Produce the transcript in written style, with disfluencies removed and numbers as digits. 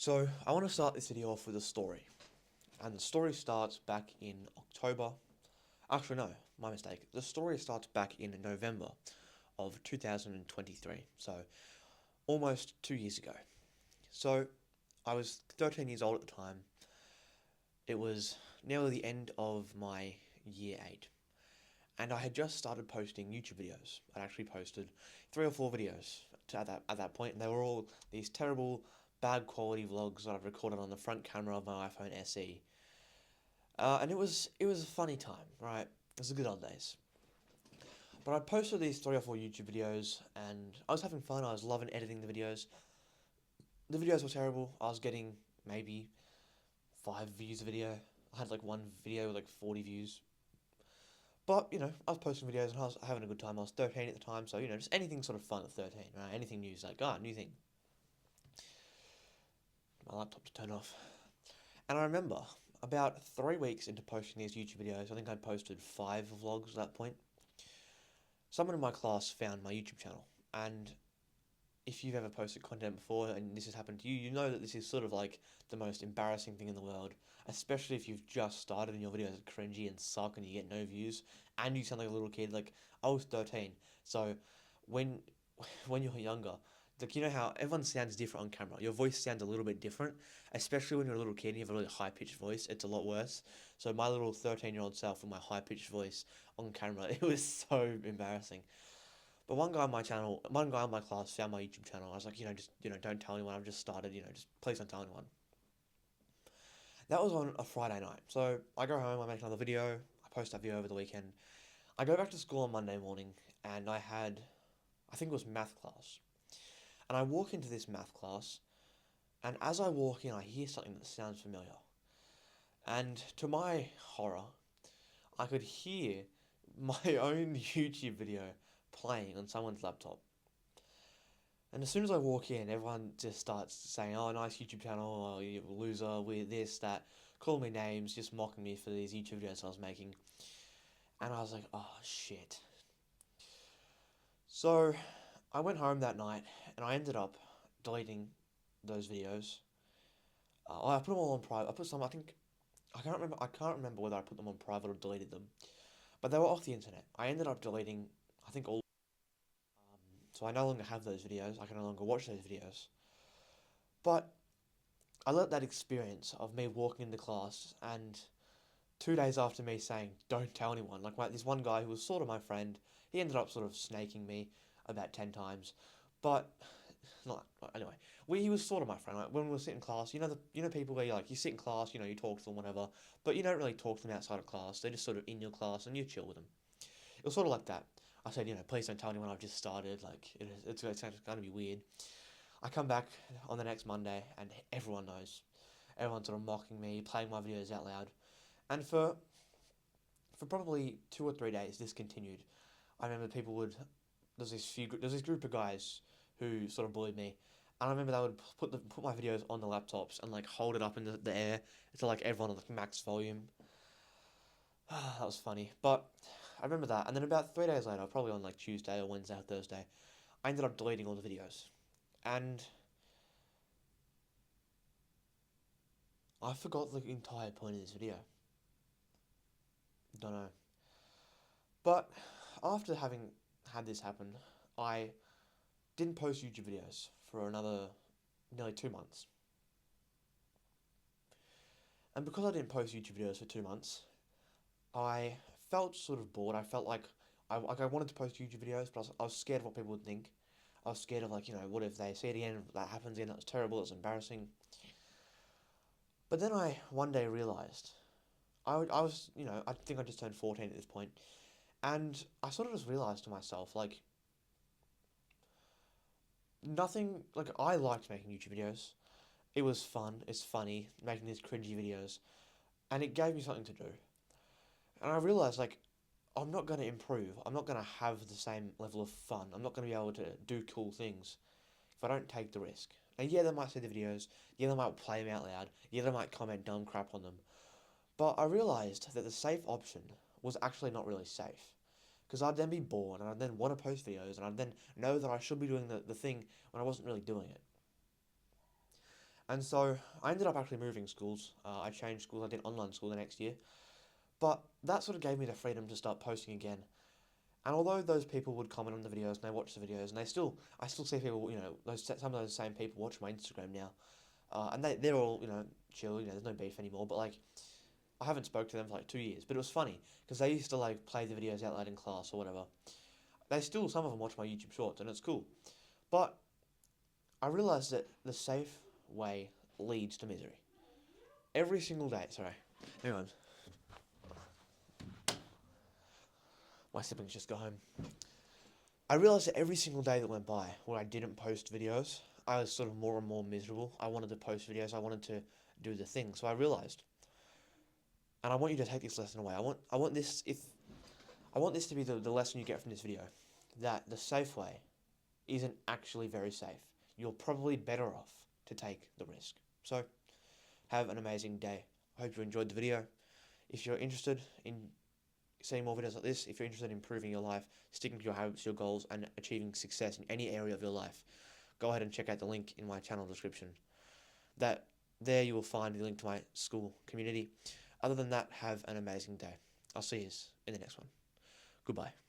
So, I want to start this video off with a story. And the story starts back in October. Actually, no, my mistake. The story starts back in November of 2023. So, almost 2 years ago. So, I was 13 years old at the time. It was nearly the end of my year 8. And I had just started posting YouTube videos. I'd actually posted 3 or 4 videos at that point, and they were all these terrible, bad quality vlogs that I've recorded on the front camera of my iPhone SE. And it was a funny time, right? It was the good old days. But I posted these 3 or 4 YouTube videos, and I was having fun. I was loving editing the videos. The videos were terrible. I was getting maybe 5 views a video. I had like one video with like 40 views. But, I was posting videos and I was having a good time. I was 13 at the time, so, just anything sort of fun at 13, right? Anything new is like, new thing. My laptop to turn off. And I remember about 3 weeks into posting these YouTube videos, I think I'd posted 5 vlogs at that point. Someone in my class found my YouTube channel, and if you've ever posted content before and this has happened to you, you know that this is sort of like the most embarrassing thing in the world, especially if you've just started and your videos are cringy and suck and you get no views and you sound like a little kid. Like, I was 13, so when when you're younger, like, you know how everyone sounds different on camera. Your voice sounds a little bit different, especially when you're a little kid and you have a really high pitched voice. It's a lot worse. So my little 13-year-old self with my high pitched voice on camera, it was so embarrassing. But one guy on my class found my YouTube channel. I was like, just, don't tell anyone. I've just started, just please don't tell anyone. That was on a Friday night. So I go home, I make another video, I post that video over the weekend. I go back to school on Monday morning, and I think it was math class. And I walk into this math class, and as I walk in, I hear something that sounds familiar. And to my horror, I could hear my own YouTube video playing on someone's laptop. And as soon as I walk in, everyone just starts saying, "Oh, nice YouTube channel, oh, you loser, with this, that," calling me names, just mocking me for these YouTube videos I was making. And I was like, oh, shit. So I went home that night, and I ended up deleting those videos. I put them all on private. I put some, I think, I can't remember whether I put them on private or deleted them. But they were off the internet. I ended up deleting, I think, all. So I no longer have those videos. I can no longer watch those videos. But I let that experience of me walking into class and 2 days after me saying, don't tell anyone, like this one guy who was sort of my friend, he ended up sort of snaking me about 10 times. But, not, anyway, he was sort of my friend. Like, when we were sitting in class, people where you sit in class, you talk to them, whatever, but you don't really talk to them outside of class. They're just sort of in your class and you chill with them. It was sort of like that. I said, please don't tell anyone I've just started, like, it's going to be weird. I come back on the next Monday and everyone knows. Everyone's sort of mocking me, playing my videos out loud. And for probably 2 or 3 days, this continued. I remember there's this group of guys who sort of bullied me, and I remember they would put my videos on the laptops and like hold it up in the air to like everyone on like max volume. That was funny, but I remember that. And then about 3 days later, probably on like Tuesday or Wednesday or Thursday, I ended up deleting all the videos, and I forgot the entire point of this video. Don't know. But after having had this happen, I didn't post YouTube videos for another nearly 2 months. And because I didn't post YouTube videos for 2 months, I felt sort of bored. I felt like I wanted to post YouTube videos, but I was scared of what people would think. I was scared of like, what if they see it again, if that happens again, that's terrible, it's embarrassing. But then I one day realised, I was, I think I just turned 14 at this point, and I sort of just realised to myself, like, nothing, like, I liked making YouTube videos. It was fun, it's funny, making these cringy videos, and it gave me something to do. And I realised, like, I'm not going to improve. I'm not going to have the same level of fun. I'm not going to be able to do cool things if I don't take the risk. And yeah, they might see the videos. Yeah, they might play them out loud. Yeah, they might comment dumb crap on them. But I realised that the safe option was actually not really safe. Because I'd then be bored and I'd then want to post videos and I'd then know that I should be doing the thing when I wasn't really doing it. And so I ended up actually moving schools. I changed schools. I did online school the next year. But that sort of gave me the freedom to start posting again. And although those people would comment on the videos and they watch the videos, and I still see people, some of those same people watch my Instagram now, and they're all, chill. There's no beef anymore. But like, I haven't spoke to them for like 2 years. But it was funny because they used to like play the videos out loud in class or whatever. Some of them watch my YouTube Shorts, and it's cool. But I realized that the safe way leads to misery. Every single day. Sorry, hang on. My siblings just got home. I realized that every single day that went by where I didn't post videos, I was sort of more and more miserable. I wanted to post videos. I wanted to do the thing. So I realized, and I want you to take this lesson away. I want this to be the lesson you get from this video, that the safe way isn't actually very safe. You're probably better off to take the risk. So, have an amazing day. I hope you enjoyed the video. If you're interested in seeing more videos like this, if you're interested in improving your life, sticking to your habits, your goals, and achieving success in any area of your life, go ahead and check out the link in my channel description. There you will find the link to my school community. Other than that, have an amazing day. I'll see you in the next one. Goodbye.